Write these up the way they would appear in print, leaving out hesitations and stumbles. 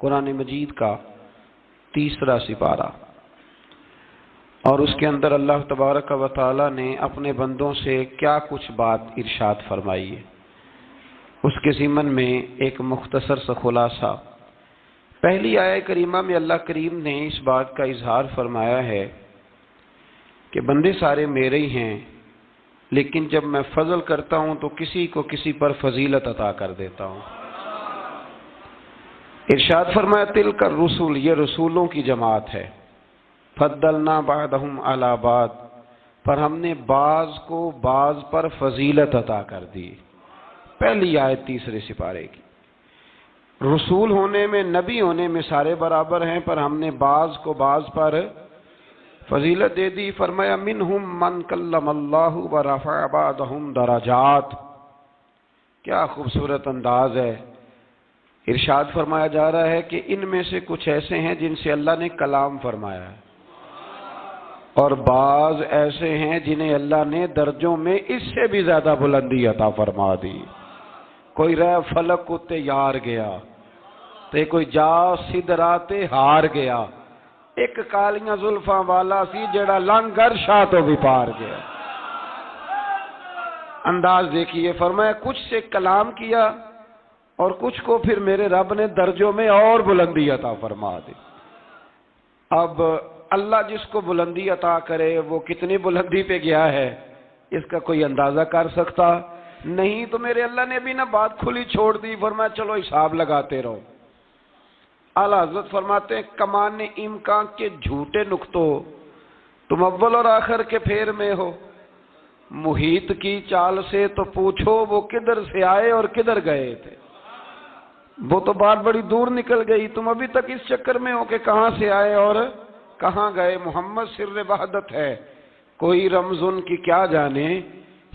قرآن مجید کا 3 سپارہ، اور اس کے اندر اللہ تبارک و تعالی نے اپنے بندوں سے کیا کچھ بات ارشاد فرمائی ہے، اس کے ضمن میں ایک مختصر سا خلاصہ۔ پہلی آیہ کریمہ میں اللہ کریم نے اس بات کا اظہار فرمایا ہے کہ بندے سارے میرے ہی ہیں، لیکن جب میں فضل کرتا ہوں تو کسی کو کسی پر فضیلت عطا کر دیتا ہوں۔ ارشاد فرمایا تلک الرسل، یہ رسولوں کی جماعت ہے، فضلنا بعضهم علی بعض، پر ہم نے بعض کو بعض پر فضیلت عطا کر دی۔ پہلی آیت 3 سپارے کی۔ رسول ہونے میں، نبی ہونے میں سارے برابر ہیں، پر ہم نے بعض کو بعض پر فضیلت دے دی۔ فرمایا منہم من کلم اللہ ورفع بعضهم درجات۔ کیا خوبصورت انداز ہے۔ ارشاد فرمایا جا رہا ہے کہ ان میں سے کچھ ایسے ہیں جن سے اللہ نے کلام فرمایا ہے، اور بعض ایسے ہیں جنہیں اللہ نے درجوں میں اس سے بھی زیادہ بلندی عطا فرما دی۔ کوئی رہ فلک کو تیار گیا تے کوئی جا سدراتے ہار گیا، ایک کالیاں زلفاں والا سی جڑا لنگر شاہ تو بھی پار گیا۔ انداز دیکھیے، فرمایا کچھ سے کلام کیا اور کچھ کو پھر میرے رب نے درجوں میں اور بلندی عطا فرما دی۔ اب اللہ جس کو بلندی عطا کرے وہ کتنی بلندی پہ گیا ہے اس کا کوئی اندازہ کر سکتا نہیں۔ تو میرے اللہ نے بھی نہ بات کھلی چھوڑ دی، فرمایا چلو حساب لگاتے رہو۔ اعلیٰ حضرت فرماتے ہیں کمان امکان کے جھوٹے نقطوں، تم اول اور آخر کے پھیر میں ہو، محیط کی چال سے تو پوچھو وہ کدھر سے آئے اور کدھر گئے تھے۔ وہ تو بات بڑی دور نکل گئی، تم ابھی تک اس چکر میں ہو کہ کہاں سے آئے اور کہاں گئے۔ محمد سر وحدت ہے، کوئی رمز ان کی کیا جانے،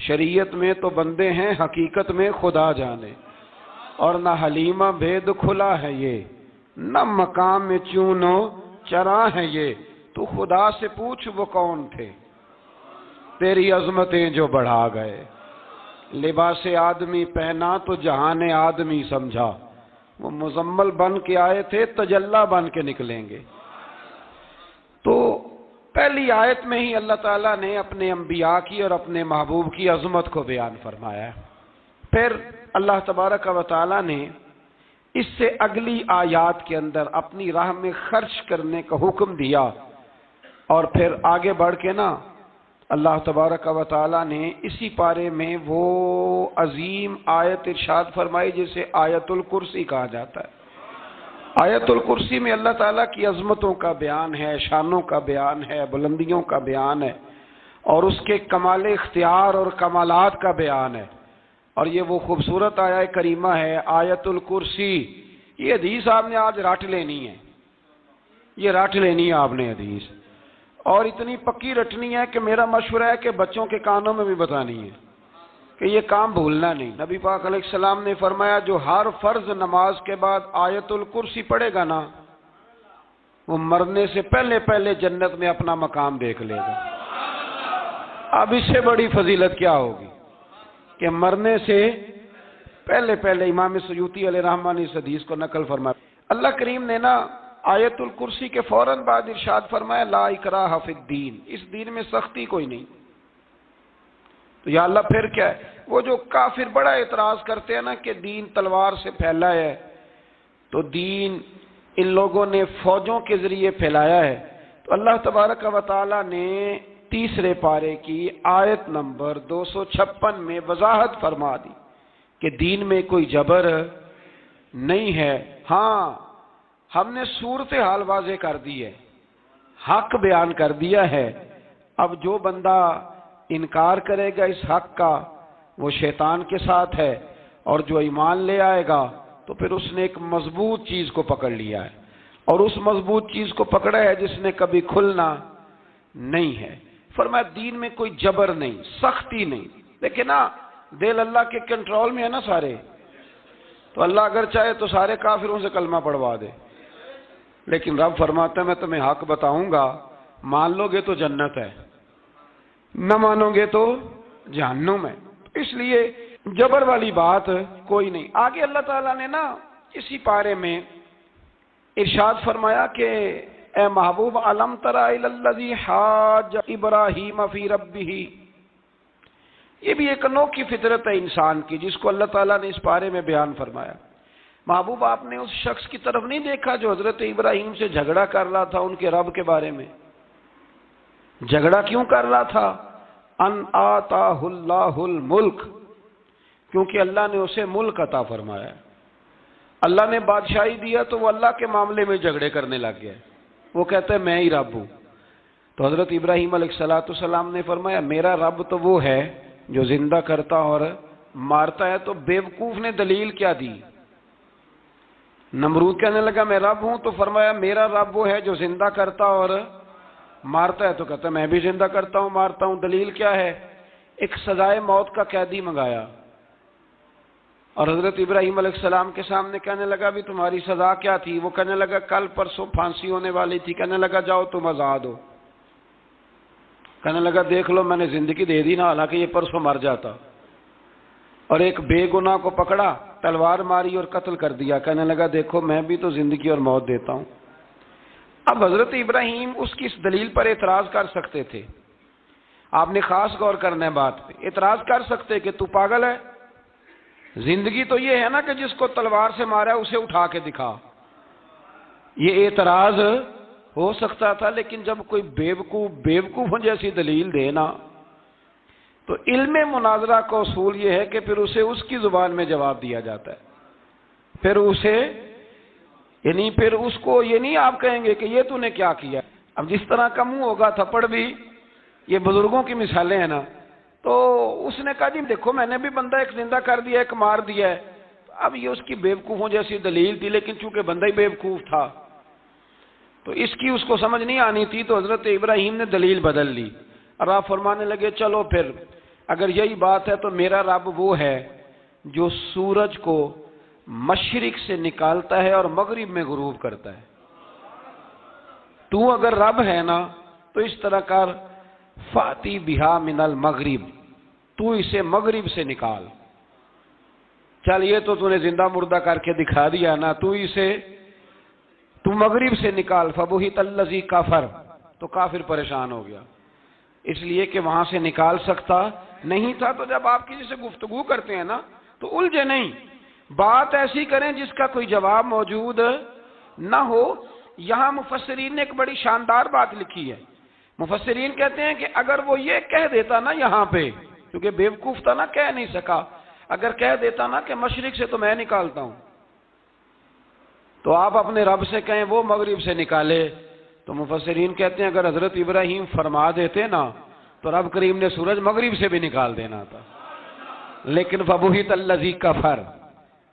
شریعت میں تو بندے ہیں، حقیقت میں خدا جانے۔ اور نہ حلیمہ بید کھلا ہے یہ، نہ مقام میں چونو چرا ہے یہ، تو خدا سے پوچھ وہ کون تھے تیری عظمتیں جو بڑھا گئے۔ لباس آدمی پہنا تو جہان آدمی سمجھا، وہ مزمل بن کے آئے تھے تجلی بن کے نکلیں گے۔ تو پہلی آیت میں ہی اللہ تعالیٰ نے اپنے انبیاء کی اور اپنے محبوب کی عظمت کو بیان فرمایا۔ پھر اللہ تبارک و تعالیٰ نے اس سے اگلی آیات کے اندر اپنی راہ میں خرچ کرنے کا حکم دیا، اور پھر آگے بڑھ کے نا اللہ تبارک و تعالیٰ نے اسی پارے میں وہ عظیم آیت ارشاد فرمائی جسے آیت الکرسی کہا جاتا ہے۔ آیت الکرسی میں اللہ تعالیٰ کی عظمتوں کا بیان ہے، شانوں کا بیان ہے، بلندیوں کا بیان ہے، اور اس کے کمال اختیار اور کمالات کا بیان ہے۔ اور یہ وہ خوبصورت آیہ کریمہ ہے آیت الکرسی۔ یہ حدیث آپ نے آج رٹ لینی ہے، یہ رٹ لینی ہے آپ نے حدیث، اور اتنی پکی رٹنی ہے کہ میرا مشورہ ہے کہ بچوں کے کانوں میں بھی بتانی ہے کہ یہ کام بھولنا نہیں۔ نبی پاک علیہ السلام نے فرمایا جو ہر فرض نماز کے بعد آیت الکرسی پڑھے گا نا، وہ مرنے سے پہلے پہلے جنت میں اپنا مقام دیکھ لے گا۔ اب اس سے بڑی فضیلت کیا ہوگی کہ مرنے سے پہلے پہلے۔ امام سیوطی علیہ رحمہ نے اس حدیث کو نقل فرمایا۔ اللہ کریم نے نا آیت الکرسی کے فوراً بعد ارشاد فرمایا لا اکراہ فی الدین، اس دین میں سختی کوئی نہیں۔ تو یا اللہ پھر کیا ہے؟ وہ جو کافر بڑا اعتراض کرتے ہیں نا کہ دین تلوار سے پھیلا ہے، تو دین ان لوگوں نے فوجوں کے ذریعے پھیلایا ہے۔ تو اللہ تبارک و تعالی نے 3 پارے کی آیت نمبر 256 میں وضاحت فرما دی کہ دین میں کوئی جبر نہیں ہے۔ ہاں ہم نے صورتحال واضح کر دی ہے، حق بیان کر دیا ہے۔ اب جو بندہ انکار کرے گا اس حق کا وہ شیطان کے ساتھ ہے، اور جو ایمان لے آئے گا تو پھر اس نے ایک مضبوط چیز کو پکڑ لیا ہے، اور اس مضبوط چیز کو پکڑا ہے جس نے کبھی کھلنا نہیں ہے۔ فرمایا دین میں کوئی جبر نہیں، سختی نہیں۔ لیکن نا دل اللہ کے کنٹرول میں ہے نا سارے، تو اللہ اگر چاہے تو سارے کافروں سے کلمہ پڑھوا دے، لیکن رب فرماتا ہے میں تمہیں حق بتاؤں گا، مان لو گے تو جنت ہے، نہ مانو گے تو جہنم ہے۔ اس لیے جبر والی بات کوئی نہیں۔ آگے اللہ تعالیٰ نے نا اسی پارے میں ارشاد فرمایا کہ اے محبوب علم تر الی الذی حاج ابراہیم فی ربہ، یہ بھی ایک انوکھی فطرت ہے انسان کی جس کو اللہ تعالیٰ نے اس پارے میں بیان فرمایا۔ محبوب آپ نے اس شخص کی طرف نہیں دیکھا جو حضرت ابراہیم سے جھگڑا کر رہا تھا ان کے رب کے بارے میں؟ جھگڑا کیوں کر رہا تھا؟ ان آتاہ اللہ الملک، کیونکہ اللہ نے اسے ملک عطا فرمایا، اللہ نے بادشاہی دیا تو وہ اللہ کے معاملے میں جھگڑے کرنے لگ گیا، وہ کہتا ہے میں ہی رب ہوں۔ تو حضرت ابراہیم علیہ السلام نے فرمایا میرا رب تو وہ ہے جو زندہ کرتا اور مارتا ہے۔ تو بیوقوف نے دلیل کیا دی؟ نمرود کہنے لگا میں رب ہوں، تو فرمایا میرا رب وہ ہے جو زندہ کرتا اور مارتا ہے، تو کہتا ہے میں بھی زندہ کرتا ہوں مارتا ہوں، دلیل کیا ہے؟ ایک سزائے موت کا قیدی منگایا اور حضرت ابراہیم علیہ السلام کے سامنے کہنے لگا بھی تمہاری سزا کیا تھی؟ وہ کہنے لگا کل پرسوں پھانسی ہونے والی تھی۔ کہنے لگا جاؤ تم آزاد ہو۔ کہنے لگا دیکھ لو میں نے زندگی دے دی نا، حالانکہ یہ پرسوں مر جاتا۔ اور ایک بے گناہ کو پکڑا، تلوار ماری اور قتل کر دیا۔ کہنے لگا دیکھو میں بھی تو زندگی اور موت دیتا ہوں۔ اب حضرت ابراہیم اس کی اس دلیل پر اعتراض کر سکتے تھے، آپ نے خاص غور کرنا ہے بات پہ، اعتراض کر سکتے کہ تو پاگل ہے، زندگی تو یہ ہے نا کہ جس کو تلوار سے مارا ہے اسے اٹھا کے دکھا، یہ اعتراض ہو سکتا تھا۔ لیکن جب کوئی بیوقوف جیسی دلیل دے نا، تو علم مناظرہ کا اصول یہ ہے کہ پھر اسے اس کی زبان میں جواب دیا جاتا ہے، پھر اسے یعنی پھر اس کو یہ نہیں آپ کہیں گے کہ یہ تو نے کیا کیا۔ اب جس طرح کا منہ ہوگا تھپڑ بھی، یہ بزرگوں کی مثالیں ہیں نا، تو اس نے کہا جی دیکھو میں نے بھی بندہ ایک زندہ کر دیا ایک مار دیا ہے، اب یہ اس کی بیوقوفوں جیسی دلیل تھی، لیکن چونکہ بندہ ہی بیوقوف تھا تو اس کی اس کو سمجھ نہیں آنی تھی، تو حضرت ابراہیم نے دلیل بدل لی اور آپ فرمانے لگے چلو پھر اگر یہی بات ہے تو میرا رب وہ ہے جو سورج کو مشرق سے نکالتا ہے اور مغرب میں غروب کرتا ہے۔ تو اگر رب ہے نا تو اس طرح کر فاتی بہا من المغرب، تو اسے مغرب سے نکال۔ چل یہ تو نے زندہ مردہ کر کے دکھا دیا نا، تو مغرب سے نکال۔ فبہت الذی کفر، تو کافر پریشان ہو گیا، اس لیے کہ وہاں سے نکال سکتا نہیں تھا۔ تو جب آپ کسی سے گفتگو کرتے ہیں نا تو الجھے نہیں، بات ایسی کریں جس کا کوئی جواب موجود نہ ہو۔ یہاں مفسرین نے ایک بڑی شاندار بات لکھی ہے، مفسرین کہتے ہیں کہ اگر وہ یہ کہہ دیتا نا یہاں پہ، کیونکہ بیوقوف تھا نا کہہ نہیں سکا، اگر کہہ دیتا نا کہ مشرق سے تو میں نکالتا ہوں، تو آپ اپنے رب سے کہیں وہ مغرب سے نکالے، تو مفسرین کہتے ہیں اگر حضرت ابراہیم فرما دیتے نا تو رب کریم نے سورج مغرب سے بھی نکال دینا تھا، لیکن فبہت الذی کفر،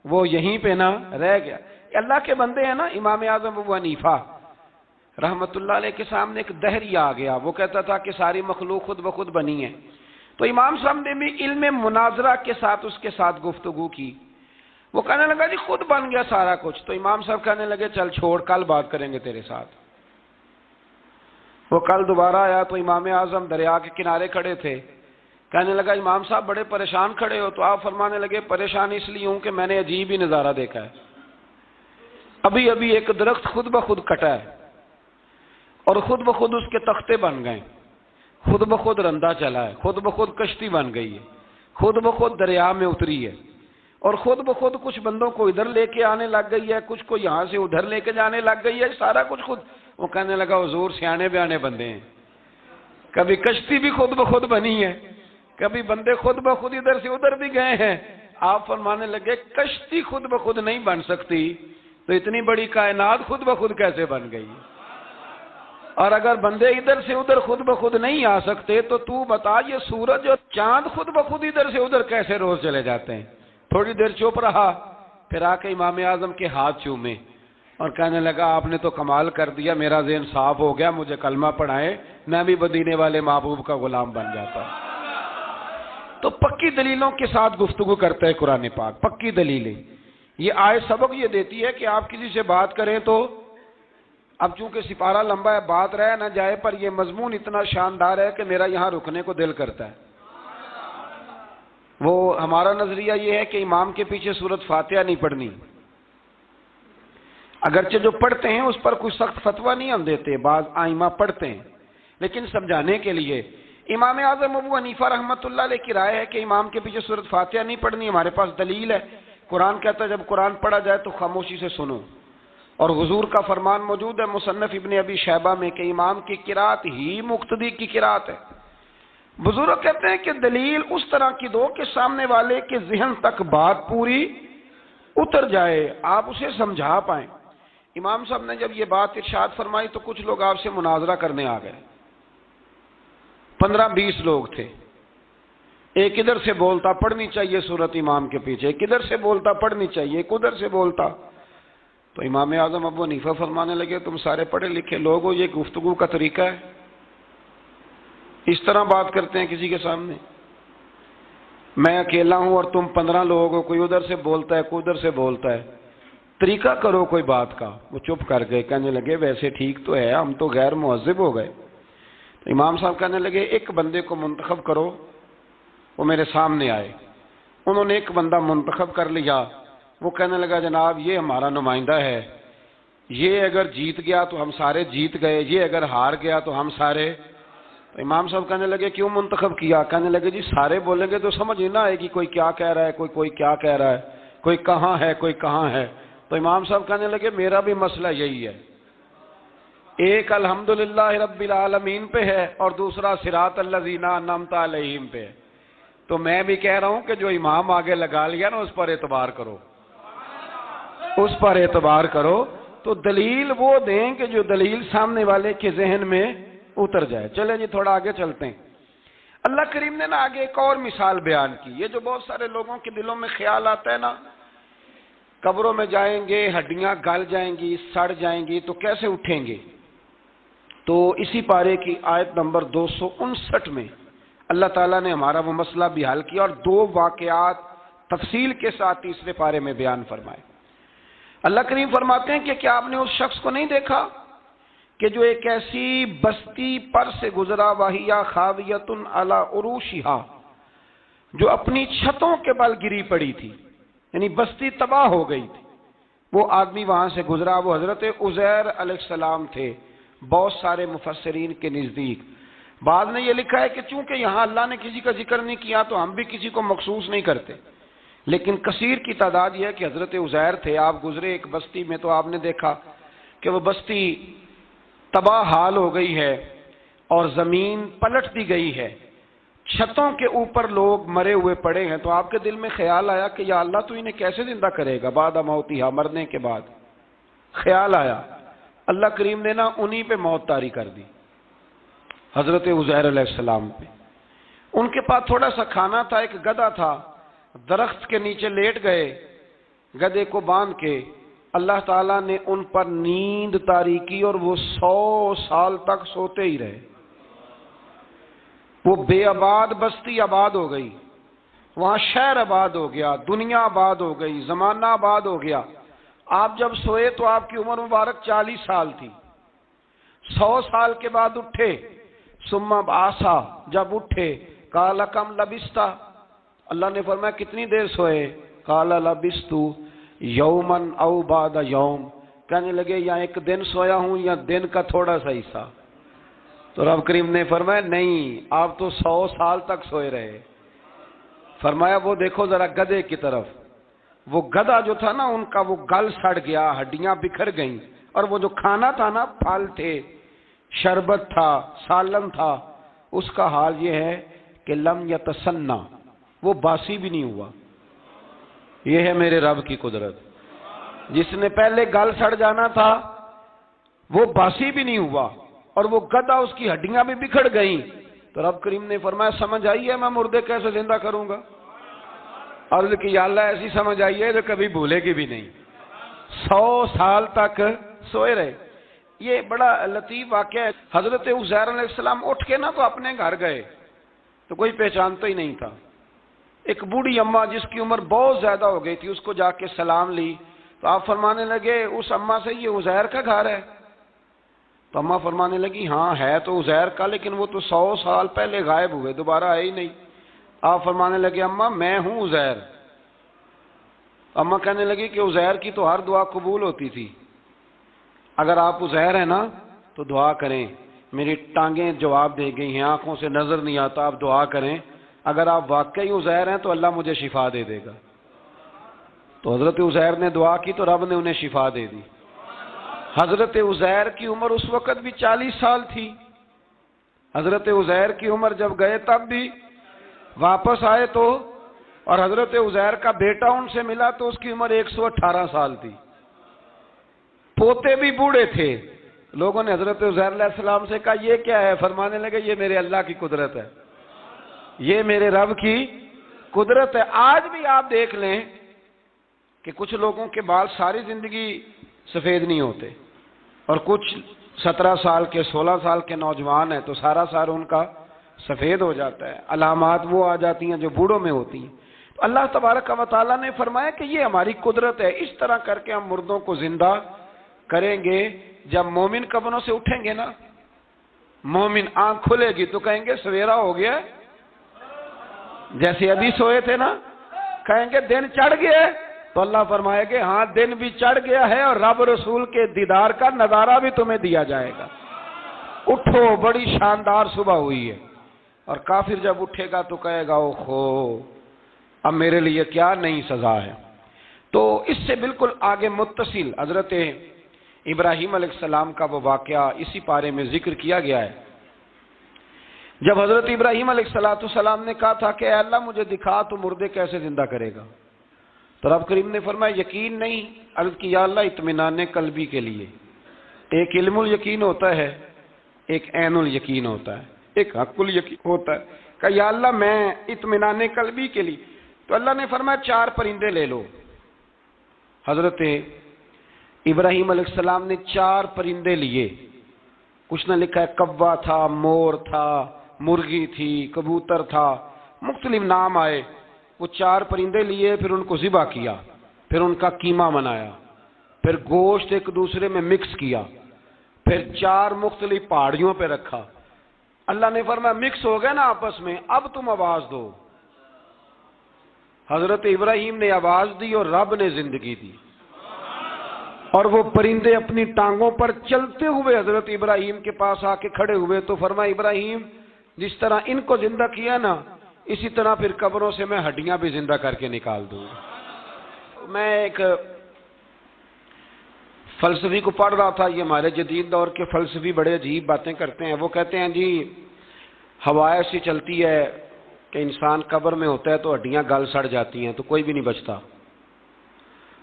وہ یہیں پہ نہ رہ گیا۔ اللہ کے بندے ہیں نا، امام اعظم ابو حنیفہ رحمت اللہ علیہ کے سامنے ایک دہری آ گیا، وہ کہتا تھا کہ ساری مخلوق خود بخود بنی ہے، تو امام صاحب نے بھی علم مناظرہ کے ساتھ اس کے ساتھ گفتگو کی، وہ کہنے لگا جی خود بن گیا سارا کچھ، تو امام صاحب کہنے لگے چل چھوڑ کل بات کریں گے تیرے ساتھ۔ وہ کل دوبارہ آیا تو امام اعظم دریا کے کنارے کھڑے تھے، کہنے لگا امام صاحب بڑے پریشان کھڑے ہو، تو آپ فرمانے لگے پریشان اس لیے ہوں کہ میں نے عجیب ہی نظارہ دیکھا ہے، ابھی ابھی ایک درخت خود بخود کٹا ہے اور خود بخود اس کے تختے بن گئے، خود بخود رندا چلا ہے، خود بخود کشتی بن گئی ہے، خود بخود دریا میں اتری ہے، اور خود بخود کچھ بندوں کو ادھر لے کے آنے لگ گئی ہے، کچھ کو یہاں سے ادھر لے کے جانے لگ گئی ہے، سارا کچھ خود۔ وہ کہنے لگا حضور سیانے بیانے بندے ہیں، کبھی کشتی بھی خود بخود بنی ہے، کبھی بندے خود بخود ادھر سے ادھر بھی گئے ہیں۔ آپ فرمانے لگے کشتی خود بخود نہیں بن سکتی تو اتنی بڑی کائنات خود بخود کیسے بن گئی؟ اور اگر بندے ادھر سے ادھر خود بخود نہیں آ سکتے تو بتا یہ سورج اور چاند خود بخود ادھر سے ادھر کیسے روز چلے جاتے ہیں؟ تھوڑی دیر چپ رہا، پھر آ کے امام اعظم کے ہاتھ چومے اور کہنے لگا آپ نے تو کمال کر دیا، میرا ذہن صاف ہو گیا، مجھے کلمہ پڑھائیں، میں بھی مدینے والے محبوب کا غلام بن جاتا۔ تو پکی دلیلوں کے ساتھ گفتگو کرتا ہے قرآن پاک، پکی دلیلیں۔ یہ آیت سبق یہ دیتی ہے کہ آپ کسی سے بات کریں تو اب چونکہ سپارہ لمبا ہے بات رہ نہ جائے، پر یہ مضمون اتنا شاندار ہے کہ میرا یہاں رکنے کو دل کرتا ہے۔ وہ ہمارا نظریہ یہ ہے کہ امام کے پیچھے سورۃ فاتحہ نہیں پڑھنی، اگرچہ جو پڑھتے ہیں اس پر کوئی سخت فتویٰ نہیں ہم دیتے، بعض آئمہ پڑھتے ہیں، لیکن سمجھانے کے لیے امام اعظم ابو حنیفہ رحمۃ اللہ علیہ کی رائے ہے کہ امام کے پیچھے سورۃ فاتحہ نہیں پڑھنی. ہمارے پاس دلیل ہے، قرآن کہتا ہے جب قرآن پڑھا جائے تو خاموشی سے سنو، اور حضور کا فرمان موجود ہے مصنف ابن ابی شیبہ میں کہ امام کی قرات ہی مقتدی کی قرات ہے. بزرگ کہتے ہیں کہ دلیل اس طرح کی دو کہ سامنے والے کے ذہن تک بات پوری اتر جائے، آپ اسے سمجھا پائیں. امام صاحب نے جب یہ بات ارشاد فرمائی تو کچھ لوگ آپ سے مناظرہ کرنے آ گئے، 15-20 لوگ تھے. ایک ادھر سے بولتا پڑھنی چاہیے صورت امام کے پیچھے، ایک ادھر سے بولتا پڑھنی چاہیے، ایک ادھر سے بولتا. تو امام اعظم ابو حنیفہ فرمانے لگے تم سارے پڑھے لکھے لوگ ہو، یہ گفتگو کا طریقہ ہے؟ اس طرح بات کرتے ہیں کسی کے سامنے؟ میں اکیلا ہوں اور تم 15 لوگ ہو، کوئی ادھر سے بولتا ہے کوئی ادھر سے بولتا ہے، طریقہ کرو کوئی بات کا. وہ چپ کر گئے، کہنے لگے ویسے ٹھیک تو ہے، ہم تو غیر مہذب ہو گئے. تو امام صاحب کہنے لگے ایک بندے کو منتخب کرو وہ میرے سامنے آئے. انہوں نے ایک بندہ منتخب کر لیا. وہ کہنے لگا جناب یہ ہمارا نمائندہ ہے، یہ اگر جیت گیا تو ہم سارے جیت گئے، یہ اگر ہار گیا تو ہم سارے. تو امام صاحب کہنے لگے کیوں منتخب کیا؟ کہنے لگے جی سارے بولیں گے تو سمجھ ہی نہ آئے گی کوئی کیا کہہ رہا ہے، کوئی کیا کہہ رہا ہے، کوئی کہاں ہے کوئی کہاں ہے. تو امام صاحب کہنے لگے میرا بھی مسئلہ یہی ہے، ایک الحمدللہ رب العالمین پہ ہے اور دوسرا صراط الذین انعمت علیہم پہ ہے. تو میں بھی کہہ رہا ہوں کہ جو امام آگے لگا لیا نا اس پر اعتبار کرو، اس پر اعتبار کرو. تو دلیل وہ دیں کہ جو دلیل سامنے والے کے ذہن میں اتر جائے. چلیں جی تھوڑا آگے چلتے ہیں. اللہ کریم نے نا آگے ایک اور مثال بیان کی. یہ جو بہت سارے لوگوں کے دلوں میں خیال آتا ہے نا قبروں میں جائیں گے ہڈیاں گل جائیں گی سڑ جائیں گی تو کیسے اٹھیں گے. تو اسی پارے کی آیت نمبر 259 میں اللہ تعالیٰ نے ہمارا وہ مسئلہ بھی حل کیا اور 2 واقعات تفصیل کے ساتھ تیسرے پارے میں بیان فرمائے. اللہ کریم فرماتے ہیں کہ کیا آپ نے اس شخص کو نہیں دیکھا کہ جو ایک ایسی بستی پر سے گزرا وَهِيَ خَاوِيَةٌ عَلَىٰ عُرُوشِهَا، جو اپنی چھتوں کے بل گری پڑی تھی، یعنی بستی تباہ ہو گئی تھی. وہ آدمی وہاں سے گزرا، وہ حضرت عزیر علیہ السلام تھے. بہت سارے مفسرین کے نزدیک بعد نے یہ لکھا ہے کہ چونکہ یہاں اللہ نے کسی کا ذکر نہیں کیا تو ہم بھی کسی کو مخصوص نہیں کرتے، لیکن کثیر کی تعداد یہ ہے کہ حضرت عزیر تھے. آپ گزرے ایک بستی میں تو آپ نے دیکھا کہ وہ بستی تباہ حال ہو گئی ہے اور زمین پلٹ دی گئی ہے، چھتوں کے اوپر لوگ مرے ہوئے پڑے ہیں. تو آپ کے دل میں خیال آیا کہ یا اللہ تو انہیں کیسے زندہ کرے گا بعد موتہا، مرنے کے بعد. خیال آیا، اللہ کریم نے نا انہی پہ موت طاری کر دی، حضرت عزیر علیہ السلام پہ. ان کے پاس تھوڑا سا کھانا تھا، ایک گدھا تھا، درخت کے نیچے لیٹ گئے گدھے کو باندھ کے. اللہ تعالیٰ نے ان پر نیند طاری کی اور وہ 100 سال تک سوتے ہی رہے. وہ بے آباد بستی آباد ہو گئی، وہاں شہر آباد ہو گیا، دنیا آباد ہو گئی، زمانہ آباد ہو گیا. آپ جب سوئے تو آپ کی عمر مبارک 40 سال تھی. 100 سال کے بعد اٹھے، ثم بعثا، جب اٹھے قال کم لبثت، اللہ نے فرمایا کتنی دیر سوئے؟ قال لبثت یوما او بعد یوم، کہنے لگے یا ایک دن سویا ہوں یا دن کا تھوڑا سا حصہ. تو رب کریم نے فرمایا نہیں، آپ تو 100 سال تک سوئے رہے. فرمایا وہ دیکھو ذرا گدھے کی طرف. وہ گدھا جو تھا نا ان کا وہ گل سڑ گیا، ہڈیاں بکھر گئیں، اور وہ جو کھانا تھا نا پھل تھے، شربت تھا، سالن تھا، اس کا حال یہ ہے کہ لم یتسنہ، وہ باسی بھی نہیں ہوا. یہ ہے میرے رب کی قدرت. جس نے پہلے گل سڑ جانا تھا وہ باسی بھی نہیں ہوا اور وہ گدھا اس کی ہڈیاں بھی بکھر گئیں. تو رب کریم نے فرمایا سمجھ آئی ہے میں مردے کیسے زندہ کروں گا؟ عرض کی یا اللہ ایسی سمجھ آئی ہے جو کبھی بھولے گی بھی نہیں. 100 سال تک سوئے رہے. یہ بڑا لطیف واقعہ ہے. حضرت عزیر علیہ السلام اٹھ کے نا تو اپنے گھر گئے تو کوئی پہچانتا ہی نہیں تھا. ایک بوڑھی اماں جس کی عمر بہت زیادہ ہو گئی تھی اس کو جا کے سلام لی تو آپ فرمانے لگے اس اماں سے یہ عزیر کا گھر ہے؟ تو اماں فرمانے لگی ہاں ہے تو عزیر کا، لیکن وہ تو 100 سال پہلے غائب ہوئے، دوبارہ آئے ہی نہیں. آپ فرمانے لگے اماں میں ہوں عزیر. اماں کہنے لگی کہ عزیر کی تو ہر دعا قبول ہوتی تھی اگر آپ عزیر ہیں نا تو دعا کریں، میری ٹانگیں جواب دے گئی ہیں، آنکھوں سے نظر نہیں آتا، آپ دعا کریں، اگر آپ واقعی عزیر ہیں تو اللہ مجھے شفا دے دے گا۔ تو حضرت عزیر نے دعا کی تو رب نے انہیں شفا دے دی۔ حضرت عزیر کی عمر اس وقت بھی 40 سال تھی۔ حضرت عزیر کی عمر جب گئے تب بھی، واپس آئے تو، اور حضرت عزیر کا بیٹا ان سے ملا تو اس کی عمر 118 سال تھی۔ پوتے بھی بوڑھے تھے۔ لوگوں نے حضرت عزیر علیہ السلام سے کہا یہ کیا ہے؟ فرمانے لگے یہ میرے اللہ کی قدرت ہے، یہ میرے رب کی قدرت ہے۔ آج بھی آپ دیکھ لیں کہ کچھ لوگوں کے بال ساری زندگی سفید نہیں ہوتے، اور کچھ 17 سال کے 16 سال کے نوجوان ہیں تو سارا سار ان کا سفید ہو جاتا ہے۔ علامات وہ آ جاتی ہیں جو بوڑھوں میں ہوتی ہیں۔ تو اللہ تبارک و تعالیٰ نے فرمایا کہ یہ ہماری قدرت ہے، اس طرح کر کے ہم مردوں کو زندہ کریں گے۔ جب مومن قبروں سے اٹھیں گے نا، مومن آنکھ کھلے گی تو کہیں گے سویرا ہو گیا، جیسے ابھی سوئے تھے نا، کہیں گے دن چڑھ گیا، تو اللہ فرمائے گے ہاں دن بھی چڑھ گیا ہے اور رب رسول کے دیدار کا نظارہ بھی تمہیں دیا جائے گا۔ اٹھو، بڑی شاندار صبح ہوئی ہے۔ اور کافر جب اٹھے گا تو کہے گا اوہو، اب میرے لیے کیا نئی سزا ہے۔ تو اس سے بالکل آگے متصل حضرت ابراہیم علیہ السلام کا وہ واقعہ اسی پارے میں ذکر کیا گیا ہے۔ جب حضرت ابراہیم علیہ السلام نے کہا تھا کہ اے اللہ مجھے دکھا تو مردے کیسے زندہ کرے گا، تو رب کریم نے فرمایا یقین نہیں، عرض کی یا اللہ اطمینان قلبی کے لیے۔ ایک علم الیقین ہوتا ہے، ایک عین الیقین ہوتا ہے، ایک حق الیقین ہوتا ہے۔ کہ یا اللہ میں اطمینان قلبی کے لیے، تو اللہ نے فرمایا 4 پرندے لے لو۔ حضرت ابراہیم علیہ السلام نے 4 پرندے لیے۔ کچھ نے لکھا ہے کوا تھا، مور تھا، مرغی تھی، کبوتر تھا، مختلف نام آئے۔ وہ 4 پرندے لیے، پھر ان کو ذبح کیا، پھر ان کا قیمہ بنایا، پھر گوشت ایک دوسرے میں مکس کیا، پھر 4 مختلف پہاڑیوں پہ رکھا۔ اللہ نے فرمایا مکس ہو گئے نا آپس میں، اب تم آواز دو۔ حضرت ابراہیم نے آواز دی اور رب نے زندگی دی، اور وہ پرندے اپنی ٹانگوں پر چلتے ہوئے حضرت ابراہیم کے پاس آ کے کھڑے ہوئے۔ تو فرمایا ابراہیم جس طرح ان کو زندہ کیا نا، اسی طرح پھر قبروں سے میں ہڈیاں بھی زندہ کر کے نکال دوں گا۔ میں ایک فلسفی کو پڑھ رہا تھا، یہ ہمارے جدید دور کے فلسفی بڑے عجیب باتیں کرتے ہیں۔ وہ کہتے ہیں جی ہوا ایسی چلتی ہے کہ انسان قبر میں ہوتا ہے تو ہڈیاں گل سڑ جاتی ہیں تو کوئی بھی نہیں بچتا،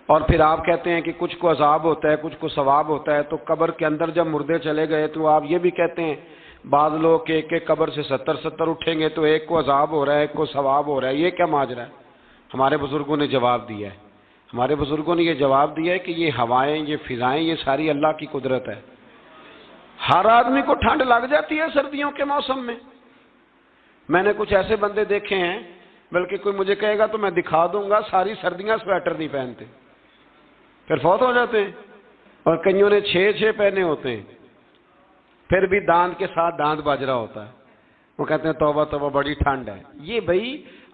اور پھر آپ کہتے ہیں کہ کچھ کو عذاب ہوتا ہے، کچھ کو ثواب ہوتا ہے۔ تو قبر کے اندر جب مردے چلے گئے تو آپ یہ بھی کہتے ہیں بعض لوگ کہ ایک قبر سے 70 اٹھیں گے تو ایک کو عذاب ہو رہا ہے، ایک کو ثواب ہو رہا ہے، یہ کیا ماجرا ہے؟ ہمارے بزرگوں نے جواب دیا ہے، ہمارے بزرگوں نے یہ جواب دیا ہے کہ یہ ہوائیں، یہ فضائیں، یہ ساری اللہ کی قدرت ہے۔ ہر آدمی کو ٹھنڈ لگ جاتی ہے سردیوں کے موسم میں۔ میں نے کچھ ایسے بندے دیکھے ہیں، بلکہ کوئی مجھے کہے گا تو میں دکھا دوں گا، ساری سردیاں سویٹر نہیں پہنتے، پھر فوت ہو جاتے ہیں۔ اور کئیوں نے 6 پہنے ہوتے ہیں، پھر بھی دانت کے ساتھ دانت بج رہا ہوتا ہے، وہ کہتے ہیں توبہ توبہ بڑی ٹھنڈ ہے۔ یہ بھائی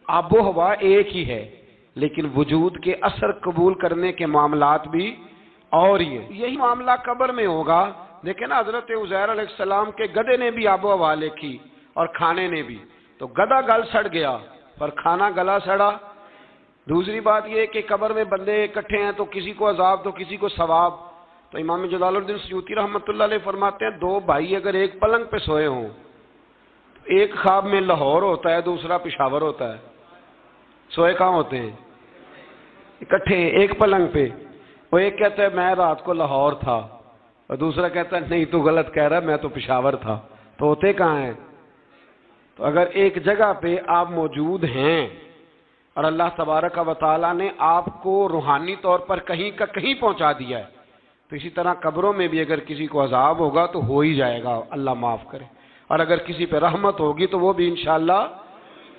آب و ہوا ایک ہی ہے، لیکن وجود کے اثر قبول کرنے کے معاملات بھی اور ہی ہے۔ یہی معاملہ قبر میں ہوگا۔ دیکھیں نا حضرت عزیر علیہ السلام کے گدھے نے بھی آب و ہوا لکھی اور کھانے نے بھی، تو گدھا گل سڑ گیا پر کھانا گلا سڑا۔ دوسری بات یہ کہ قبر میں بندے اکٹھے ہیں تو کسی کو عذاب تو کسی کو ثواب۔ تو امام جلال الدین سیوطی رحمۃ اللہ علیہ فرماتے ہیں 2 بھائی اگر ایک پلنگ پہ سوئے ہوں، تو ایک خواب میں لاہور ہوتا ہے، دوسرا پشاور ہوتا ہے، سوئے کہاں ہوتے ہیں؟ اکٹھے ایک پلنگ پہ۔ وہ ایک کہتا ہے میں رات کو لاہور تھا، اور دوسرا کہتا ہے نہیں تو غلط کہہ رہا ہے، میں تو پشاور تھا۔ تو ہوتے کہاں ہیں؟ تو اگر ایک جگہ پہ آپ موجود ہیں اور اللہ تبارک و تعالیٰ نے آپ کو روحانی طور پر کہیں کا کہیں پہنچا دیا ہے، تو اسی طرح قبروں میں بھی اگر کسی کو عذاب ہوگا تو ہو ہی جائے گا، اللہ معاف کرے، اور اگر کسی پہ رحمت ہوگی تو وہ بھی انشاءاللہ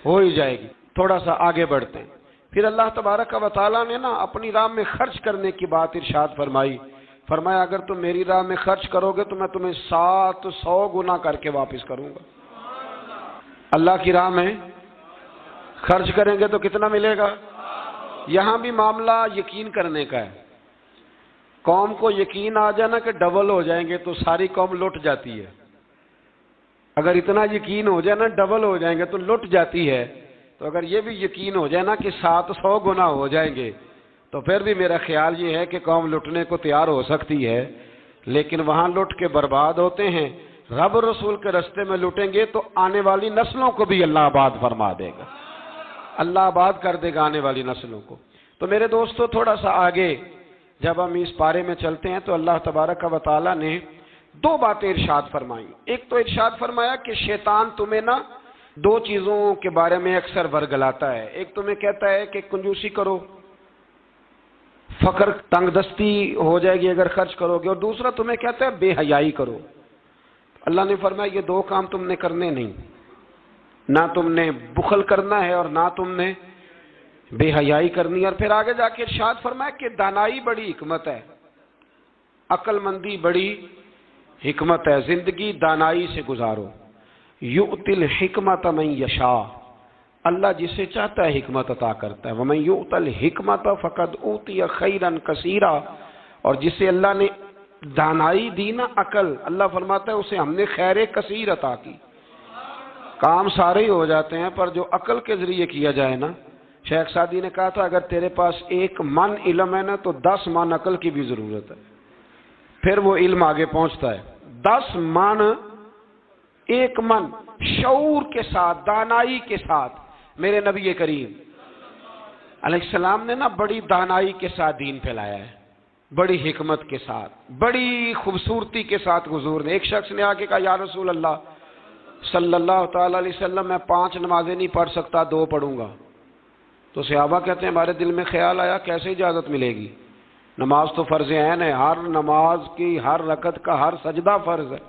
ہو ہی جائے گی۔ تھوڑا سا آگے بڑھتے ہیں۔ پھر اللہ تبارک و تعالیٰ نے نا اپنی راہ میں خرچ کرنے کی بات ارشاد فرمائی۔ فرمایا اگر تم میری راہ میں خرچ کرو گے تو میں تمہیں 700 گنا کر کے واپس کروں گا۔ اللہ کی راہ میں خرچ کریں گے تو کتنا ملے گا؟ یہاں بھی معاملہ یقین کرنے کا ہے۔ قوم کو یقین آ جانا کہ ڈبل ہو جائیں گے تو ساری قوم لٹ جاتی ہے. اگر اتنا یقین ہو جائے نا ڈبل ہو جائیں گے تو لٹ جاتی ہے. تو اگر یہ بھی یقین ہو جائے نا کہ 700 گنا ہو جائیں گے تو پھر بھی میرا خیال یہ ہے کہ قوم لٹنے کو تیار ہو سکتی ہے. لیکن وہاں لٹ کے برباد ہوتے ہیں. رب رسول کے رستے میں لٹیں گے تو آنے والی نسلوں کو بھی اللہ آباد فرما دے گا, اللہ آباد کر دے گا آنے والی نسلوں کو. تو میرے دوستو تھوڑا سا آگے جب ہم اس پارے میں چلتے ہیں تو اللہ تبارک و تعالی نے 2 باتیں ارشاد فرمائیں. ایک تو ارشاد فرمایا کہ شیطان تمہیں نا 2 چیزوں کے بارے میں اکثر ورگلاتا ہے. ایک تمہیں کہتا ہے کہ کنجوسی کرو, فقر تنگ دستی ہو جائے گی اگر خرچ کرو گے, اور دوسرا تمہیں کہتا ہے بے حیائی کرو. اللہ نے فرمایا یہ 2 کام تم نے کرنے نہیں, نہ تم نے بخل کرنا ہے اور نہ تم نے بے حیائی کرنی. اور پھر آگے جا کے ارشاد فرمایا کہ دانائی بڑی حکمت ہے, عقل مندی بڑی حکمت ہے, زندگی دانائی سے گزارو. یؤتی الحکمت من یشاء, اللہ جسے چاہتا ہے حکمت عطا کرتا ہے. ومن یؤت الحکمت فقد اوتی خیرا کثیرا, اور جسے اللہ نے دانائی دی نا عقل, اللہ فرماتا ہے اسے ہم نے خیر کثیر عطا کی. کام سارے ہی ہو جاتے ہیں پر جو عقل کے ذریعے کیا جائے نا, شیخ سعدی نے کہا تھا اگر تیرے پاس 1 من علم ہے نا تو 10 من عقل کی بھی ضرورت ہے, پھر وہ علم آگے پہنچتا ہے. 10 من 1 من شعور کے ساتھ, دانائی کے ساتھ. میرے نبی کریم علیہ السلام نے نا بڑی دانائی کے ساتھ دین پھیلایا ہے, بڑی حکمت کے ساتھ, بڑی خوبصورتی کے ساتھ. حضور نے, ایک شخص نے آ کے کہا یا رسول اللہ صلی اللہ تعالی علیہ وسلم میں 5 نمازیں نہیں پڑھ سکتا, 2 پڑھوں گا. تو صحابہ کہتے ہیں ہمارے دل میں خیال آیا کیسے اجازت ملے گی, نماز تو فرض عین ہے, ہر نماز کی ہر رکعت کا ہر سجدہ فرض ہے,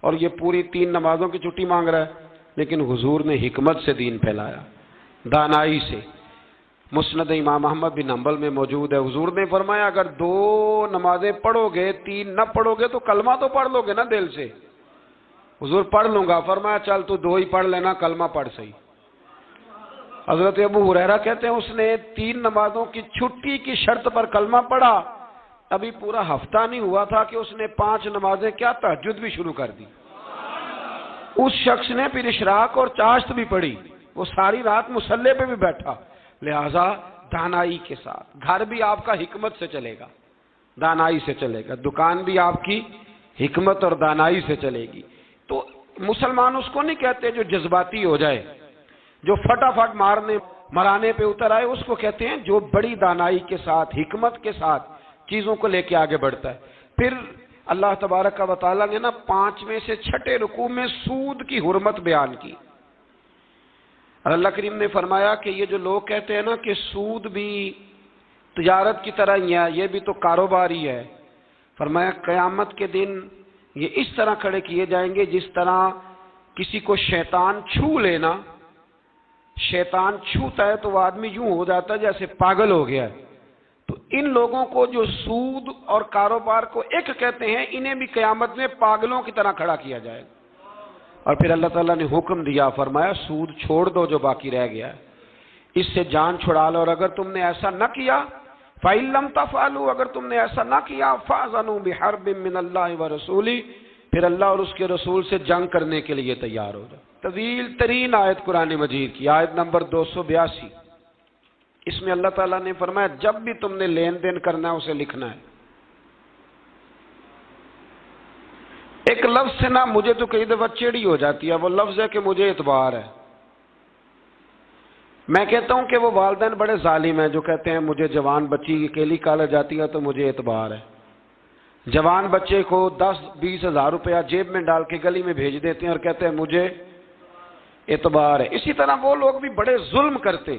اور یہ پوری 3 نمازوں کی چھٹی مانگ رہا ہے. لیکن حضور نے حکمت سے دین پھیلایا, دانائی سے. مسند امام احمد بن حنبل میں موجود ہے, حضور نے فرمایا اگر 2 نمازیں پڑھو گے 3 نہ پڑھو گے تو کلمہ تو پڑھ لو گے نا دل سے. حضور پڑھ لوں گا, فرمایا چل تو 2 ہی پڑھ لینا, کلمہ پڑھ صحیح. حضرت ابو ہریرہ کہتے ہیں اس نے 3 نمازوں کی چھٹی کی شرط پر کلمہ پڑھا, ابھی پورا ہفتہ نہیں ہوا تھا کہ اس نے 5 نمازیں کیا تہجد بھی شروع کر دی. اس شخص نے پھر اشراق اور چاشت بھی پڑھی, وہ ساری رات مصلی پہ بھی بیٹھا. لہذا دانائی کے ساتھ. گھر بھی آپ کا حکمت سے چلے گا, دانائی سے چلے گا. دکان بھی آپ کی حکمت اور دانائی سے چلے گی. تو مسلمان اس کو نہیں کہتے جو جذباتی ہو جائے, جو فٹافٹ مرانے پہ اتر آئے, اس کو کہتے ہیں جو بڑی دانائی کے ساتھ حکمت کے ساتھ چیزوں کو لے کے آگے بڑھتا ہے. پھر اللہ تبارک و تعالیٰ نے نا 5ویں سے 6ٹھے رکوع میں سود کی حرمت بیان کی. اور اللہ کریم نے فرمایا کہ یہ جو لوگ کہتے ہیں نا کہ سود بھی تجارت کی طرح ہی ہے, یہ بھی تو کاروبار ہی ہے, فرمایا قیامت کے دن یہ اس طرح کھڑے کیے جائیں گے جس طرح کسی کو شیطان چھو لینا. شیطان چھوتا ہے تو وہ آدمی یوں ہو جاتا ہے جیسے پاگل ہو گیا ہے. تو ان لوگوں کو جو سود اور کاروبار کو ایک کہتے ہیں, انہیں بھی قیامت میں پاگلوں کی طرح کھڑا کیا جائے. اور پھر اللہ تعالیٰ نے حکم دیا, فرمایا سود چھوڑ دو جو باقی رہ گیا ہے, اس سے جان چھڑا لو. اور اگر تم نے ایسا نہ کیا فَإِن لَمْ تَفْعَلُوا, اگر تم نے ایسا نہ کیا فَأْذَنُوا بِحَرْبٍ مِّنَ اللَّهِ وَرَسُولِهِ, پھر اللہ اور اس کے رسول سے جنگ کرنے کے لیے تیار ہو جاؤ. طویل ترین آیت قرآن مجید کی, آیت نمبر 282. اس میں اللہ تعالیٰ نے فرمایا جب بھی تم نے لین دین کرنا ہے اسے لکھنا ہے. ایک لفظ سے نا مجھے تو کئی دفعہ چڑی ہو جاتی ہے, وہ لفظ ہے کہ مجھے اعتبار ہے. میں کہتا ہوں کہ وہ والدین بڑے ظالم ہیں جو کہتے ہیں مجھے جوان بچی اکیلی کالج جاتی ہے تو مجھے اعتبار ہے. جوان بچے کو 10-20 ہزار روپیہ جیب میں ڈال کے گلی میں بھیج دیتے ہیں اور کہتے ہیں مجھے اعتبار ہے. اسی طرح وہ لوگ بھی بڑے ظلم کرتے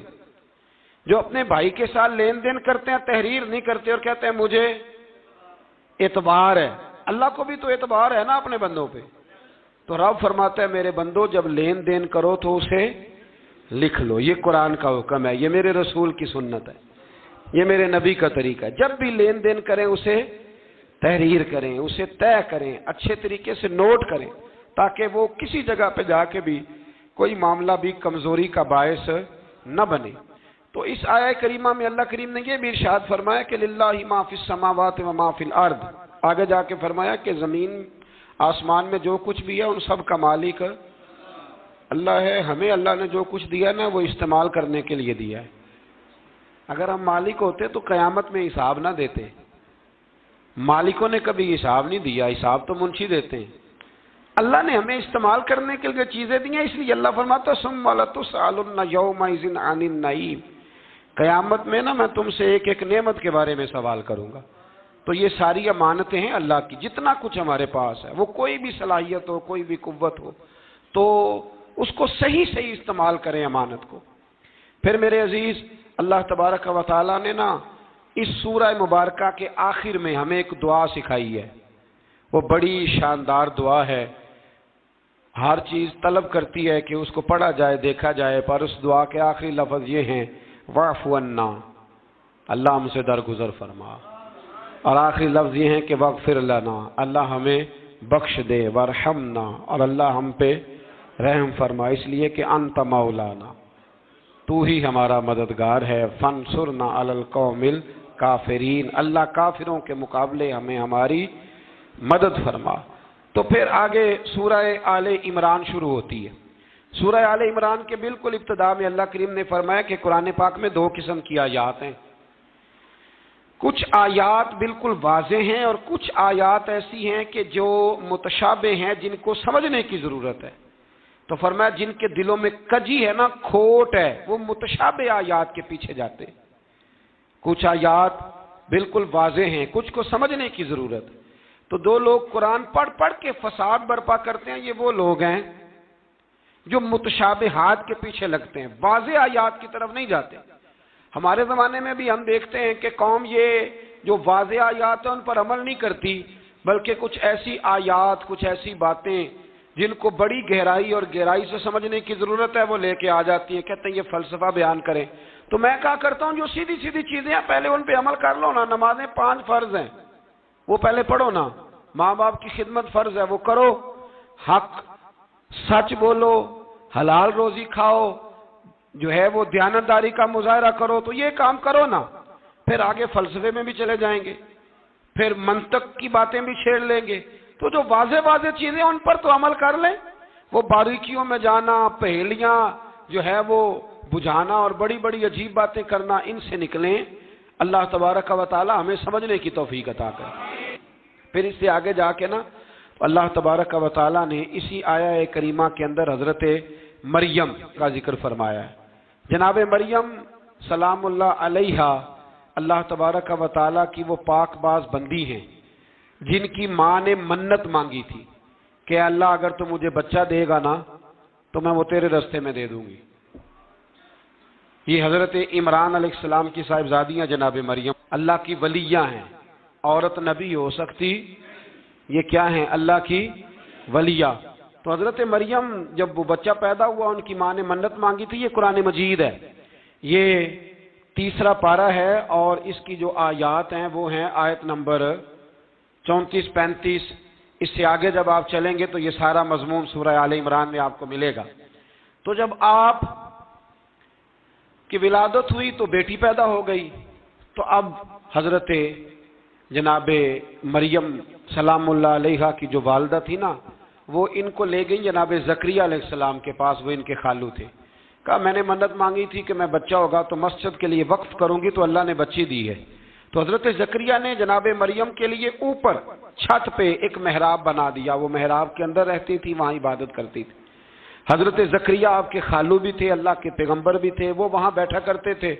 جو اپنے بھائی کے ساتھ لین دین کرتے ہیں, تحریر نہیں کرتے اور کہتے ہیں مجھے اعتبار ہے. اللہ کو بھی تو اعتبار ہے نا اپنے بندوں پہ. تو رب فرماتا ہے میرے بندو جب لین دین کرو تو اسے لکھ لو. یہ قرآن کا حکم ہے, یہ میرے رسول کی سنت ہے, یہ میرے نبی کا طریقہ ہے. جب بھی لین دین کریں اسے تحریر کریں, اسے طے کریں, اچھے طریقے سے نوٹ کریں, تاکہ وہ کسی جگہ پہ جا کے بھی کوئی معاملہ بھی کمزوری کا باعث نہ بنے. تو اس آیہ کریمہ میں اللہ کریم نے یہ بھی ارشاد فرمایا کہ للہ ما فی السماوات و ما فی الارض، آگے جا کے فرمایا کہ زمین آسمان میں جو کچھ بھی ہے ان سب کا مالک اللہ ہے۔ ہمیں اللہ نے جو کچھ دیا نا وہ استعمال کرنے کے لیے دیا ہے۔ اگر ہم مالک ہوتے تو قیامت میں حساب نہ دیتے، مالکوں نے کبھی حساب نہیں دیا، حساب تو منشی دیتے ہیں۔ اللہ نے ہمیں استعمال کرنے کے لیے چیزیں دی ہیں، اس لیے اللہ فرماتا ہے ثم لتسألن یومئذ عن النعیم، قیامت میں نا میں تم سے ایک ایک نعمت کے بارے میں سوال کروں گا۔ تو یہ ساری امانتیں ہیں اللہ کی، جتنا کچھ ہمارے پاس ہے، وہ کوئی بھی صلاحیت ہو، کوئی بھی قوت ہو، تو اس کو صحیح صحیح استعمال کریں امانت کو۔ پھر میرے عزیز، اللہ تبارک و تعالیٰ نے نا اس سورہ مبارکہ کے آخر میں ہمیں ایک دعا سکھائی ہے، وہ بڑی شاندار دعا ہے، ہر چیز طلب کرتی ہے کہ اس کو پڑھا جائے، دیکھا جائے، پر اس دعا کے آخری لفظ یہ ہیں واعف عنا، اللہ ہم سے درگزر فرما، اور آخری لفظ یہ ہیں کہ واغفر لنا، اللہ ہمیں بخش دے، وارحمنا، اور اللہ ہم پہ رحم فرما، اس لیے کہ انت مولانا، تو ہی ہمارا مددگار ہے، فانصرنا علی القوم الکافرین، اللہ کافروں کے مقابلے ہمیں ہماری مدد فرما۔ تو پھر آگے سورہ آل عمران شروع ہوتی ہے۔ سورہ آل عمران کے بالکل ابتدا میں اللہ کریم نے فرمایا کہ قرآن پاک میں دو قسم کی آیات ہیں، کچھ آیات بالکل واضح ہیں اور کچھ آیات ایسی ہیں کہ جو متشابہ ہیں، جن کو سمجھنے کی ضرورت ہے۔ تو فرمایا جن کے دلوں میں کجی ہے نا، کھوٹ ہے، وہ متشابہ آیات کے پیچھے جاتے ہیں۔ کچھ آیات بالکل واضح ہیں، کچھ کو سمجھنے کی ضرورت ہے۔ تو دو لوگ قرآن پڑھ پڑھ کے فساد برپا کرتے ہیں، یہ وہ لوگ ہیں جو متشابہات کے پیچھے لگتے ہیں، واضح آیات کی طرف نہیں جاتے۔ ہمارے زمانے میں بھی ہم دیکھتے ہیں کہ قوم یہ جو واضح آیات ہیں ان پر عمل نہیں کرتی، بلکہ کچھ ایسی آیات، کچھ ایسی باتیں جن کو بڑی گہرائی اور گہرائی سے سمجھنے کی ضرورت ہے وہ لے کے آ جاتی ہیں، کہتے ہیں یہ فلسفہ بیان کریں۔ تو میں کہا کرتا ہوں جو سیدھی سیدھی چیزیں ہیں پہلے ان پہ عمل کر لو نا۔ نمازیں 5 فرض ہیں، وہ پہلے پڑھو نا۔ ماں باپ کی خدمت فرض ہے، وہ کرو۔ حق سچ بولو، حلال روزی کھاؤ، جو ہے وہ دیانتداری کا مظاہرہ کرو، تو یہ کام کرو نا۔ پھر آگے فلسفے میں بھی چلے جائیں گے، پھر منطق کی باتیں بھی چھیڑ لیں گے۔ تو جو واضح واضح چیزیں ان پر تو عمل کر لیں، وہ باریکیوں میں جانا، پہیلیاں جو ہے وہ بجھانا اور بڑی بڑی عجیب باتیں کرنا، ان سے نکلیں۔ اللہ تبارک و تعالی ہمیں سمجھنے کی توفیق عطا کرے۔ پھر اس سے آگے جا کے نا اللہ تبارک و تعالی نے اسی آیہ کریمہ کے اندر حضرت مریم کا ذکر فرمایا ہے۔ جناب مریم سلام اللہ علیہا اللہ تبارک و تعالی کی وہ پاک باز بندی ہیں جن کی ماں نے منت مانگی تھی کہ اللہ اگر تو مجھے بچہ دے گا نا تو میں وہ تیرے رستے میں دے دوں گی۔ یہ حضرت عمران علیہ السلام کی صاحبزادیاں جناب مریم اللہ کی ولیاں ہیں۔ عورت نبی ہو سکتی، یہ کیا ہیں؟ اللہ کی ولیہ۔ تو حضرت مریم جب وہ بچہ پیدا ہوا ان کی ماں نے منت مانگی تھی۔ یہ قرآن مجید ہے، یہ 3 پارہ ہے اور اس کی جو آیات ہیں وہ ہیں آیت نمبر 34-35۔ اس سے آگے جب آپ چلیں گے تو یہ سارا مضمون سورہ آل عمران میں آپ کو ملے گا۔ تو جب آپ کی ولادت ہوئی تو بیٹی پیدا ہو گئی، تو اب حضرت جناب مریم سلام اللہ علیہا کی جو والدہ تھی نا، وہ ان کو لے گئی جناب زکریا علیہ السلام کے پاس، وہ ان کے خالو تھے۔ کہا میں نے منت مانگی تھی کہ میں بچہ ہوگا تو مسجد کے لیے وقف کروں گی، تو اللہ نے بچی دی ہے۔ تو حضرت زکریا نے جناب مریم کے لیے اوپر چھت پہ ایک محراب بنا دیا، وہ محراب کے اندر رہتی تھی، وہاں عبادت کرتی تھی۔ حضرت زکریا آپ کے خالو بھی تھے، اللہ کے پیغمبر بھی تھے، وہ وہاں بیٹھا کرتے تھے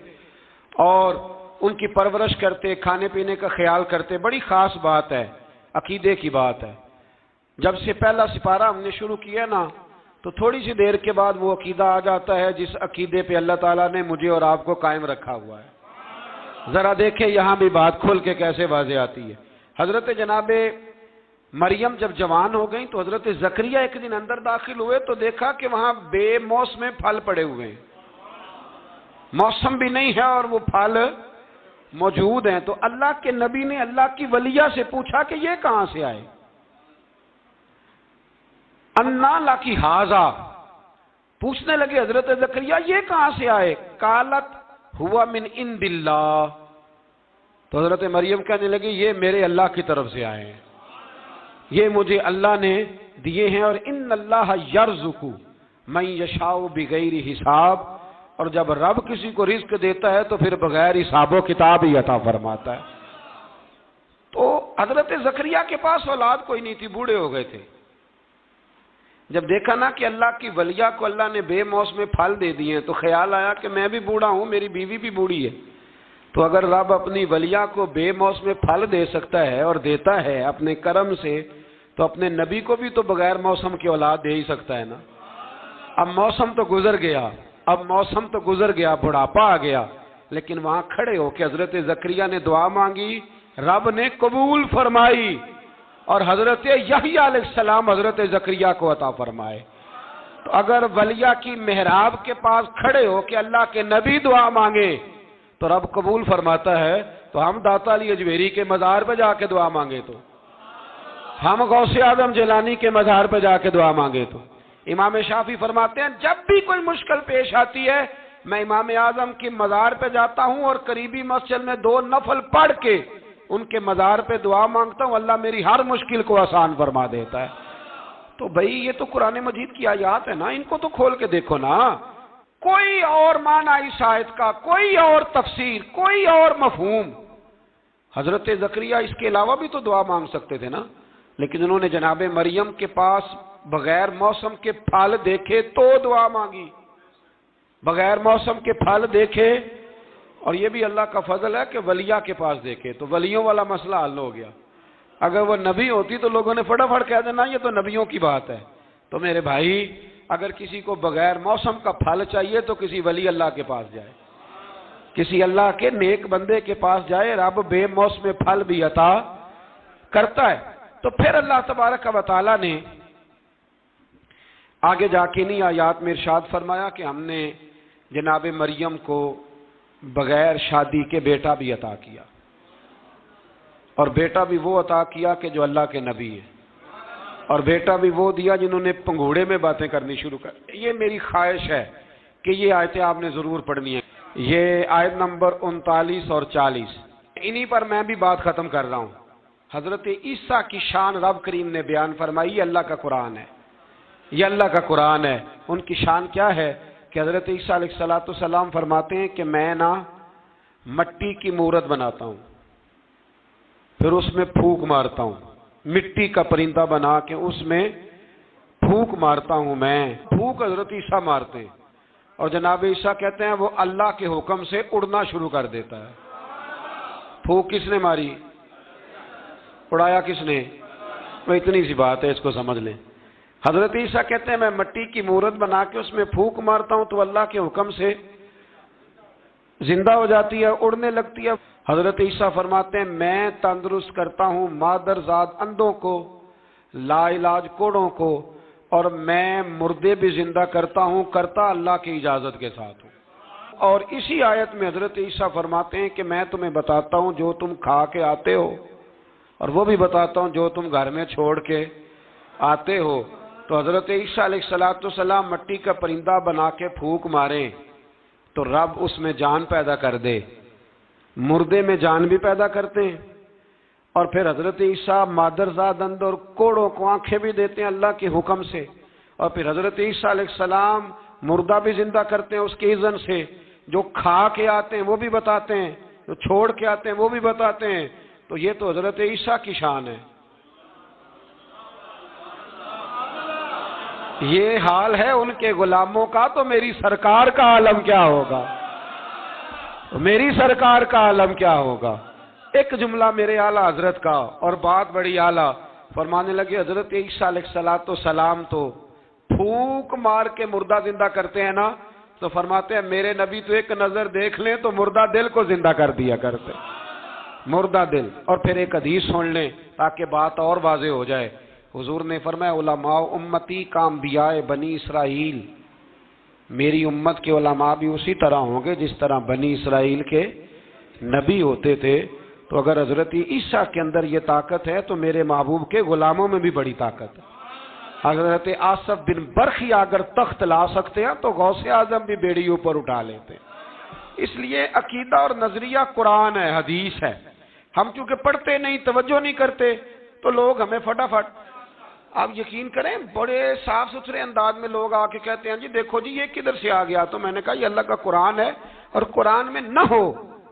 اور ان کی پرورش کرتے، کھانے پینے کا خیال کرتے۔ بڑی خاص بات ہے، عقیدے کی بات ہے۔ جب سے پہلا سپارہ ہم نے شروع کیا نا تو تھوڑی سی دیر کے بعد وہ عقیدہ آ جاتا ہے جس عقیدے پہ اللہ تعالیٰ نے مجھے اور آپ کو قائم رکھا ہوا ہے۔ ذرا دیکھیں یہاں بھی بات کھل کے کیسے واضح آتی ہے۔ حضرت جناب مریم جب جوان ہو گئیں تو حضرت زکریا ایک دن اندر داخل ہوئے تو دیکھا کہ وہاں بے موسم پھل پڑے ہوئے ہیں، موسم بھی نہیں ہے اور وہ پھل موجود ہیں۔ تو اللہ کے نبی نے اللہ کی ولیہ سے پوچھا کہ یہ کہاں سے آئے؟ انا لکی ھذا، پوچھنے لگے حضرت زکریا یہ کہاں سے آئے؟ قالت ہوا من عند اللہ، تو حضرت مریم کہنے لگی یہ میرے اللہ کی طرف سے آئے ہیں، یہ مجھے اللہ نے دیے ہیں، اور ان اللہ یرزق من یشاء بغیر حساب، اور جب رب کسی کو رزق دیتا ہے تو پھر بغیر حساب و کتاب ہی عطا فرماتا ہے۔ تو حضرت زکریہ کے پاس اولاد کوئی نہیں تھی، بوڑھے ہو گئے تھے۔ جب دیکھا نا کہ اللہ کی ولیہ کو اللہ نے بے موسم پھل دے دیے ہیں، تو خیال آیا کہ میں بھی بوڑھا ہوں، میری بیوی بھی بوڑھی ہے، تو اگر رب اپنی ولیہ کو بے موسم پھل دے سکتا ہے اور دیتا ہے اپنے کرم سے، تو اپنے نبی کو بھی تو بغیر موسم کی اولاد دے ہی سکتا ہے نا۔ اب موسم تو گزر گیا، بڑھاپا آ گیا، لیکن وہاں کھڑے ہو کے حضرت زکریا نے دعا مانگی، رب نے قبول فرمائی، اور حضرت یحییٰ علیہ السلام حضرت زکریا کو عطا فرمائے۔ تو اگر ولیہ کی محراب کے پاس کھڑے ہو کے اللہ کے نبی دعا مانگے تو رب قبول فرماتا ہے، تو ہم داتا علی اجمیری کے مزار پہ جا کے دعا مانگے تو، ہم غوث اعظم جیلانی کے مزار پہ جا کے دعا مانگے تو۔ امام شافعی فرماتے ہیں جب بھی کوئی مشکل پیش آتی ہے میں امام اعظم کی مزار پہ جاتا ہوں اور قریبی مسجد میں 2 نفل پڑھ کے ان کے مزار پہ دعا مانگتا ہوں، اللہ میری ہر مشکل کو آسان فرما دیتا ہے۔ تو بھائی یہ تو قرآن مجید کی آیات ہے نا، ان کو تو کھول کے دیکھو نا، کوئی اور معنی اس آیت کا، کوئی اور تفسیر، کوئی اور مفہوم۔ حضرت زکریا اس کے علاوہ بھی تو دعا مانگ سکتے تھے نا، لیکن انہوں نے جناب مریم کے پاس بغیر موسم کے پھل دیکھے تو دعا مانگی، بغیر موسم کے پھل دیکھے، اور یہ بھی اللہ کا فضل ہے کہ ولیہ کے پاس دیکھے تو ولیوں والا مسئلہ حل ہو گیا۔ اگر وہ نبی ہوتی تو لوگوں نے فٹافٹ کہہ دینا یہ تو نبیوں کی بات ہے۔ تو میرے بھائی اگر کسی کو بغیر موسم کا پھل چاہیے تو کسی ولی اللہ کے پاس جائے، کسی اللہ کے نیک بندے کے پاس جائے، رب بے موسم پھل بھی عطا کرتا ہے۔ تو پھر اللہ تبارک و تعالیٰ نے آگے جا کے نہیں آیات میں ارشاد فرمایا کہ ہم نے جناب مریم کو بغیر شادی کے بیٹا بھی عطا کیا، اور بیٹا بھی وہ عطا کیا کہ جو اللہ کے نبی ہے، اور بیٹا بھی وہ دیا جنہوں نے پنگھوڑے میں باتیں کرنی شروع کر۔ یہ میری خواہش ہے کہ یہ آیتیں آپ نے ضرور پڑھنی ہیں، یہ آیت نمبر 39 اور 40، انہی پر میں بھی بات ختم کر رہا ہوں۔ حضرت عیسیٰ کی شان رب کریم نے بیان فرمائی، یہ اللہ کا قرآن ہے، یہ اللہ کا قرآن ہے۔ ان کی شان کیا ہے کہ حضرت عیسیٰ علیہ السلام فرماتے ہیں کہ میں نا مٹی کی مورت بناتا ہوں، پھر اس میں پھونک مارتا ہوں، مٹی کا پرندہ بنا کے اس میں پھونک مارتا ہوں، میں پھونک حضرت عیسیٰ مارتے ہیں، اور جناب عیسیٰ کہتے ہیں وہ اللہ کے حکم سے اڑنا شروع کر دیتا ہے۔ پھونک کس نے ماری؟ اڑایا کس نے؟ وہ اتنی سی بات ہے، اس کو سمجھ لیں۔ حضرت عیسیٰ کہتے ہیں میں مٹی کی مورت بنا کے اس میں پھونک مارتا ہوں تو اللہ کے حکم سے زندہ ہو جاتی ہے، اڑنے لگتی ہے۔ حضرت عیسیٰ فرماتے ہیں میں تندرست کرتا ہوں مادرزاد اندھوں کو، لا علاج کوڑوں کو، اور میں مردے بھی زندہ کرتا ہوں، کرتا اللہ کی اجازت کے ساتھ ہوں۔ اور اسی آیت میں حضرت عیسیٰ فرماتے ہیں کہ میں تمہیں بتاتا ہوں جو تم کھا کے آتے ہو، اور وہ بھی بتاتا ہوں جو تم گھر میں چھوڑ کے آتے ہو۔ تو حضرت عیسیٰ علیہ السلام مٹی کا پرندہ بنا کے پھونک ماریں تو رب اس میں جان پیدا کر دے، مردے میں جان بھی پیدا کرتے ہیں، اور پھر حضرت عیسیٰ مادرزاد اندھ اور کوڑوں کو آنکھیں بھی دیتے ہیں اللہ کے حکم سے، اور پھر حضرت عیسیٰ علیہ السلام مردہ بھی زندہ کرتے ہیں اس کے اذن سے، جو کھا کے آتے ہیں وہ بھی بتاتے ہیں، جو چھوڑ کے آتے ہیں وہ بھی بتاتے ہیں۔ تو یہ تو حضرت عیسیٰ کی شان ہے۔ یہ حال ہے ان کے غلاموں کا، تو میری سرکار کا عالم کیا ہوگا؟ میری سرکار کا عالم کیا ہوگا؟ ایک جملہ میرے اعلیٰ حضرت کا، اور بات بڑی اعلیٰ، فرمانے لگے حضرت عیسیٰ علیہ السلام تو پھونک مار کے مردہ زندہ کرتے ہیں نا، تو فرماتے ہیں میرے نبی تو ایک نظر دیکھ لیں تو مردہ دل کو زندہ کر دیا کرتے، مردہ دل۔ اور پھر ایک حدیث سن لیں تاکہ بات اور واضح ہو جائے۔ حضور نے فرمایا علماء امتی کا انبیاء بنی اسرائیل، میری امت کے علماء بھی اسی طرح ہوں گے جس طرح بنی اسرائیل کے نبی ہوتے تھے۔ تو اگر حضرت عیسیٰ کے اندر یہ طاقت ہے تو میرے محبوب کے غلاموں میں بھی بڑی طاقت ہے۔ حضرت آصف بن برخی اگر تخت لا سکتے ہیں تو غوث اعظم بھی بیڑی اوپر اٹھا لیتے ہیں۔ اس لیے عقیدہ اور نظریہ قرآن ہے، حدیث ہے. ہم چونکہ پڑھتے نہیں، توجہ نہیں کرتے، تو لوگ ہمیں فٹافٹ، آپ یقین کریں بڑے صاف ستھرے انداز میں لوگ آ کے کہتے ہیں جی دیکھو جی یہ کدھر سے آ گیا. تو میں نے کہا یہ اللہ کا قرآن ہے، اور قرآن میں نہ ہو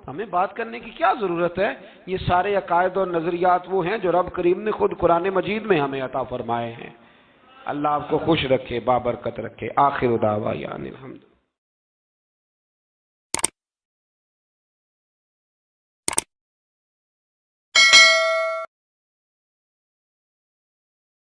ہمیں بات کرنے کی کیا ضرورت ہے. یہ سارے عقائد اور نظریات وہ ہیں جو رب کریم نے خود قرآن مجید میں ہمیں عطا فرمائے ہیں. اللہ آپ کو خوش رکھے، بابرکت رکھے. آخر دعوانا الحمد.